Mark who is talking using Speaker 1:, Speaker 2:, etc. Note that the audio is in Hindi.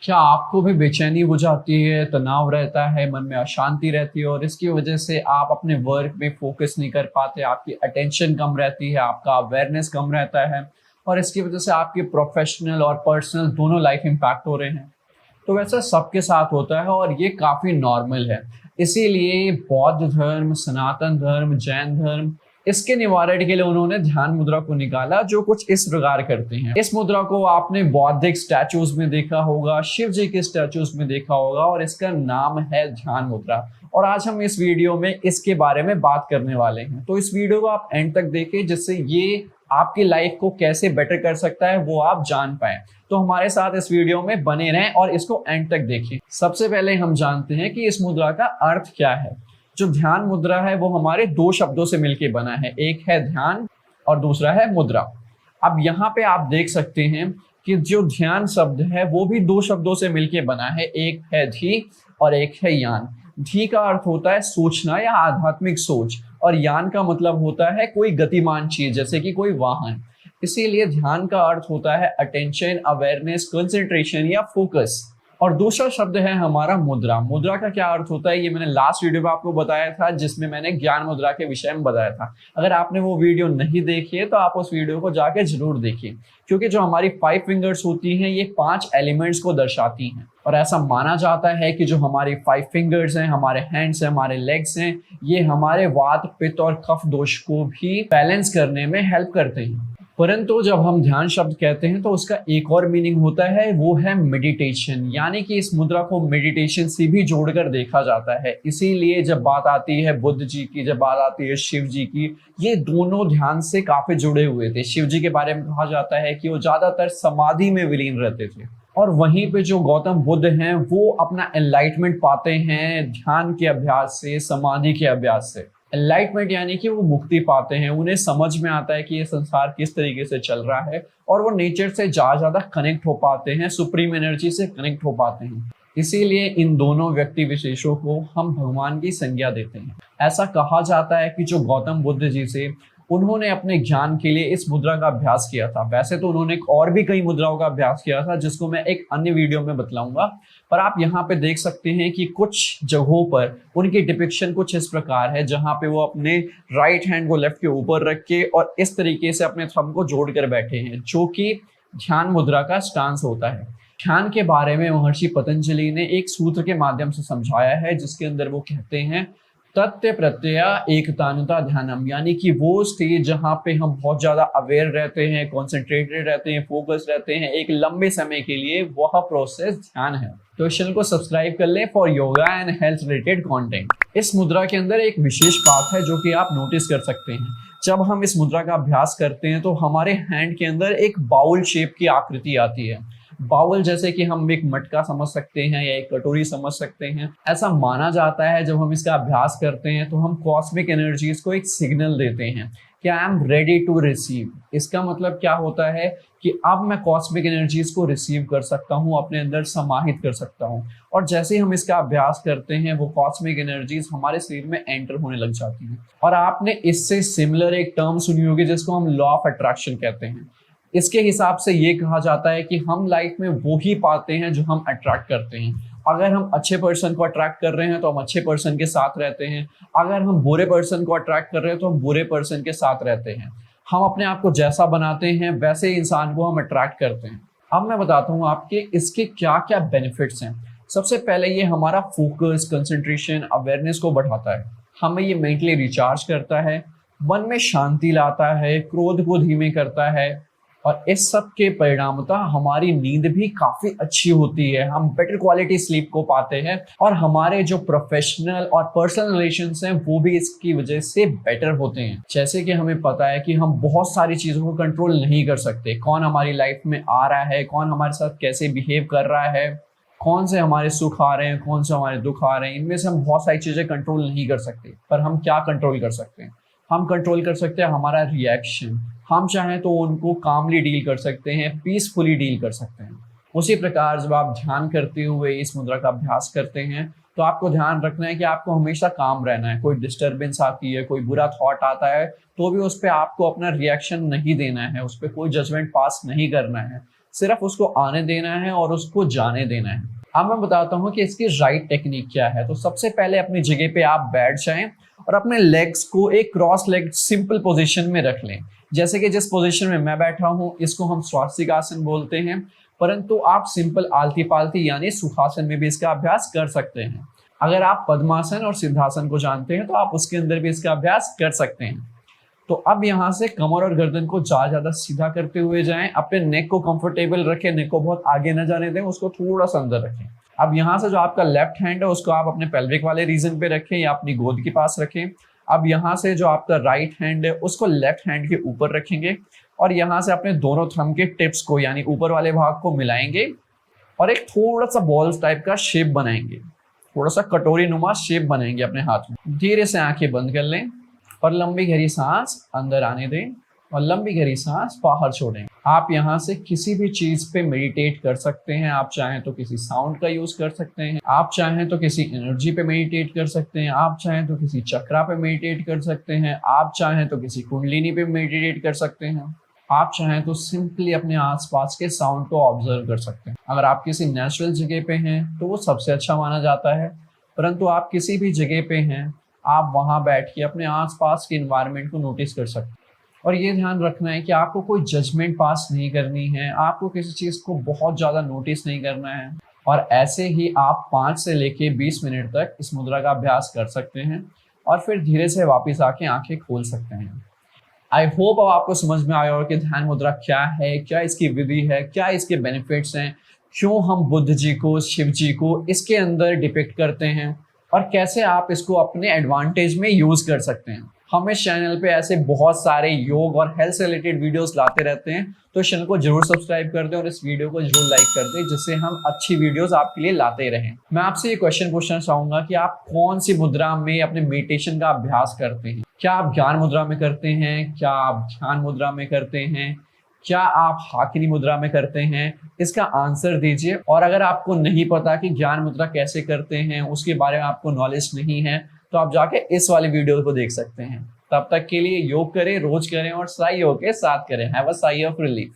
Speaker 1: क्या आपको भी बेचैनी हो जाती है, तनाव रहता है, मन में अशांति रहती है और इसकी वजह से आप अपने वर्क में फोकस नहीं कर पाते, आपकी अटेंशन कम रहती है, आपका अवेयरनेस कम रहता है और इसकी वजह से आपकी प्रोफेशनल और पर्सनल दोनों लाइफ इम्पैक्ट हो रहे हैं। तो वैसा सबके साथ होता है और ये काफ़ी नॉर्मल है। इसीलिए बौद्ध धर्म, सनातन धर्म, जैन धर्म, इसके निवारण के लिए उन्होंने ध्यान मुद्रा को निकाला जो कुछ इस प्रकार करते हैं। इस मुद्रा को आपने बौद्धिक स्टैचूज में देखा होगा, शिव जी के स्टैचूज में देखा होगा और इसका नाम है ध्यान मुद्रा। और आज हम इस वीडियो में इसके बारे में बात करने वाले हैं। तो इस वीडियो को आप एंड तक देखें जिससे ये आपकी लाइफ को कैसे बेटर कर सकता है वो आप जान पाए। तो हमारे साथ इस वीडियो में बने रहें और इसको एंड तक देखें। सबसे पहले हम जानते हैं कि इस मुद्रा का अर्थ क्या है। जो ध्यान मुद्रा है वो हमारे दो शब्दों से मिलकर बना है, एक है ध्यान और दूसरा है मुद्रा। अब यहाँ पे आप देख सकते हैं कि जो ध्यान शब्द है वो भी दो शब्दों से मिलकर बना है, एक है धी और एक है यान। धी का अर्थ होता है सोचना या आध्यात्मिक सोच और यान का मतलब होता है कोई गतिमान चीज जैसे कि कोई वाहन। इसीलिए ध्यान का अर्थ होता है अटेंशन, अवेयरनेस, कंसंट्रेशन या फोकस। और दूसरा शब्द है हमारा मुद्रा। मुद्रा का क्या अर्थ होता है ये मैंने लास्ट वीडियो में आपको बताया था जिसमें मैंने ज्ञान मुद्रा के विषय में बताया था। अगर आपने वो वीडियो नहीं देखी है तो आप उस वीडियो को जाके जरूर देखिए, क्योंकि जो हमारी 5 फिंगर्स होती हैं ये 5 एलिमेंट्स को दर्शाती हैं। और ऐसा माना जाता है कि जो हमारी 5 फिंगर्स हैं, हमारे हैंड्स हैं, हमारे लेग्स हैं, ये हमारे वात, पित्त और कफ दोष को भी बैलेंस करने में हेल्प करते हैं। परंतु जब हम ध्यान शब्द कहते हैं तो उसका एक और मीनिंग होता है, वो है मेडिटेशन। यानी कि इस मुद्रा को मेडिटेशन से भी जोड़कर देखा जाता है। इसीलिए जब बात आती है बुद्ध जी की, जब बात आती है शिव जी की, ये दोनों ध्यान से काफी जुड़े हुए थे। शिव जी के बारे में कहा जाता है कि वो ज्यादातर समाधि में विलीन रहते थे और वहीं पे जो गौतम बुद्ध हैं वो अपना एनलाइटमेंट पाते हैं ध्यान के अभ्यास से, समाधि के अभ्यास से। एनलाइटमेंट यानी कि वो मुक्ति पाते हैं, उन्हें समझ में आता है कि ये संसार किस तरीके से चल रहा है और वो नेचर से ज्यादा कनेक्ट हो पाते हैं, सुप्रीम एनर्जी से कनेक्ट हो पाते हैं। इसीलिए इन दोनों व्यक्ति विशेषों को हम भगवान की संज्ञा देते हैं। ऐसा कहा जाता है कि जो गौतम बुद्ध जी से उन्होंने अपने ज्ञान के लिए इस मुद्रा का अभ्यास किया था। वैसे तो उन्होंने और भी कई मुद्राओं का अभ्यास किया था जिसको मैं एक अन्य वीडियो में बतलाऊंगा, पर आप यहाँ पे देख सकते हैं कि कुछ जगहों पर उनकी डिपिक्शन कुछ इस प्रकार है जहाँ पे वो अपने राइट हैंड को लेफ्ट के ऊपर रख के और इस तरीके से अपने थंब को जोड़ कर बैठे हैं, जो कि ध्यान मुद्रा का स्टांस होता है। ध्यान के बारे में महर्षि पतंजलि ने एक सूत्र के माध्यम से समझाया है जिसके अंदर वो कहते हैं तत्व प्रत्यय एकतानुता ध्यानम। यानी कि वो स्टेज जहाँ पे हम बहुत ज्यादा अवेयर रहते हैं, कॉन्सेंट्रेटेड रहते हैं, फोकस रहते हैं एक लंबे समय के लिए, वह प्रोसेस ध्यान है। तो इस चैनल को सब्सक्राइब कर लें for yoga and health related content. इस मुद्रा के अंदर एक विशेष बात है जो कि आप नोटिस कर सकते हैं। जब हम इस मुद्रा का अभ्यास करते हैं तो हमारे हैंड के अंदर एक बाउल शेप की आकृति आती है। बाउल जैसे कि हम एक मटका समझ सकते हैं या एक कटोरी समझ सकते हैं। ऐसा माना जाता है जब हम इसका अभ्यास करते हैं तो हम कॉस्मिक एनर्जीज को एक सिग्नल देते हैं कि I am ready to receive. इसका मतलब क्या होता है कि अब मैं कॉस्मिक एनर्जीज को रिसीव कर सकता हूँ, अपने अंदर समाहित कर सकता हूँ। और जैसे ही हम इसका अभ्यास करते हैं वो कॉस्मिक एनर्जीज हमारे शरीर में एंटर होने लग जाती हैं। और आपने इससे सिमिलर एक टर्म सुनी होगी जिसको हम लॉ ऑफ अट्रैक्शन कहते हैं। इसके हिसाब से ये कहा जाता है कि हम लाइफ में वो ही पाते हैं जो हम अट्रैक्ट करते हैं। अगर हम अच्छे पर्सन को अट्रैक्ट कर रहे हैं तो हम अच्छे पर्सन के साथ रहते हैं, अगर हम बुरे पर्सन को अट्रैक्ट कर रहे हैं तो हम बुरे पर्सन के साथ रहते हैं। हम अपने आप को जैसा बनाते हैं वैसे ही इंसान को हम अट्रैक्ट करते हैं। अब मैं बताता हूँ आपके इसके क्या क्या बेनिफिट्स हैं। सबसे पहले ये हमारा फोकस, कंसंट्रेशन, अवेयरनेस को बढ़ाता है। हमें ये मेंटली रिचार्ज करता है, मन में शांति लाता है, क्रोध को धीमे करता है और इस सब के परिणामतः हमारी नींद भी काफी अच्छी होती है। हम बेटर क्वालिटी स्लीप को पाते हैं और हमारे जो प्रोफेशनल और पर्सनल रिलेशंस हैं वो भी इसकी वजह से बेटर होते हैं। जैसे कि हमें पता है कि हम बहुत सारी चीजों को कंट्रोल नहीं कर सकते। कौन हमारी लाइफ में आ रहा है, कौन हमारे साथ कैसे बिहेव कर रहा है, कौन से हमारे सुख आ रहे हैं, कौन से हमारे दुख आ रहे हैं, इनमें से हम बहुत सारी चीजें कंट्रोल नहीं कर सकते। पर हम क्या कंट्रोल कर सकते हैं? हम कंट्रोल कर सकते हैं हमारा रिएक्शन। हम चाहें तो उनको कामली डील कर सकते हैं, पीसफुली डील कर सकते हैं। उसी प्रकार जब आप ध्यान करते हुए इस मुद्रा का अभ्यास करते हैं तो आपको ध्यान रखना है कि आपको हमेशा काम रहना है। कोई डिस्टर्बेंस आती है, कोई बुरा थॉट आता है तो भी उस पर आपको अपना रिएक्शन नहीं देना है, उस पर कोई जजमेंट पास नहीं करना है। सिर्फ उसको आने देना है और उसको जाने देना है। अब मैं बताता हूँ कि इसकी राइट टेक्निक क्या है। तो सबसे पहले अपनी जगह पे आप बैठ जाएं और अपने लेग्स को एक क्रॉस लेग सिंपल पोजीशन में रख लें। जैसे कि जिस पोजीशन में मैं बैठा हूँ इसको हम स्वास्तिक आसन बोलते हैं, परंतु आप सिंपल आलती पालती यानी सुखासन में भी इसका अभ्यास कर सकते हैं। अगर आप पद्मासन और सिद्धासन को जानते हैं तो आप उसके अंदर भी इसका अभ्यास कर सकते हैं। तो अब यहाँ से कमर और गर्दन को ज्यादा सीधा करते हुए जाएं, अपने नेक को कंफर्टेबल रखें, नेक को बहुत आगे न जाने दें, उसको थोड़ा सा अंदर रखें। अब यहाँ से जो आपका लेफ्ट हैंड है उसको आप अपने पेल्विक वाले रीजन पे रखें या अपनी गोद के पास रखें। अब यहाँ से जो आपका राइट हैंड है उसको लेफ्ट हैंड के ऊपर रखेंगे और यहाँ से अपने दोनों थंब के टिप्स को यानी ऊपर वाले भाग को मिलाएंगे और एक थोड़ा सा बॉल्स टाइप का शेप बनाएंगे, थोड़ा सा कटोरी नुमा शेप बनाएंगे अपने हाथ में। धीरे से आंखें बंद कर लें और लंबी गहरी सांस अंदर आने दें और लंबी गहरी सांस बाहर छोड़ें। आप यहाँ से किसी भी चीज पे मेडिटेट कर सकते हैं। आप चाहें तो किसी साउंड का यूज कर सकते हैं, आप चाहें तो किसी एनर्जी पे मेडिटेट कर सकते हैं, आप चाहें तो किसी चक्रा पे मेडिटेट कर सकते हैं, आप चाहें तो किसी कुंडलिनी पे मेडिटेट कर सकते हैं, आप चाहें तो सिंपली अपने आसपास के साउंड को ऑब्जर्व कर सकते हैं। अगर आप किसी नेचुरल जगह पे हैं तो वो सबसे अच्छा माना जाता है, परंतु आप किसी भी जगह पे हैं आप वहां बैठ के अपने आसपास के इन्वायरमेंट को नोटिस कर सकते हैं। और ये ध्यान रखना है कि आपको कोई जजमेंट पास नहीं करनी है, आपको किसी चीज को बहुत ज्यादा नोटिस नहीं करना है। और ऐसे ही आप 5 से लेके 20 मिनट तक इस मुद्रा का अभ्यास कर सकते हैं और फिर धीरे से वापस आके आंखें खोल सकते हैं। आई होप अब आपको समझ में आया होगा कि ध्यान मुद्रा क्या है, क्या इसकी विधि है, क्या इसके बेनिफिट्स हैं, क्यों हम बुद्ध जी को, शिव जी को इसके अंदर डिपिक्ट करते हैं और कैसे आप इसको अपने एडवांटेज में यूज कर सकते हैं। हम इस चैनल पे ऐसे बहुत सारे योग और हेल्थ से रिलेटेड वीडियोस लाते रहते हैं, तो इस चैनल को जरूर सब्सक्राइब कर दें और इस वीडियो को जरूर लाइक कर दें जिससे हम अच्छी वीडियोस आपके लिए लाते रहें। मैं आपसे ये क्वेश्चन पूछना चाहूंगा कि आप कौन सी मुद्रा में अपने मेडिटेशन का अभ्यास करते हैं? क्या आप ज्ञान मुद्रा में करते हैं? क्या आप ध्यान मुद्रा में करते हैं? क्या आप हाकिनी मुद्रा में करते हैं? इसका आंसर दीजिए। और अगर आपको नहीं पता कि ज्ञान मुद्रा कैसे करते हैं, उसके बारे में आपको नॉलेज नहीं है, तो आप जाके इस वाली वीडियो को देख सकते हैं। तब तक के लिए योग करें, रोज करें और साई योग के साथ करें। Have a sigh of relief.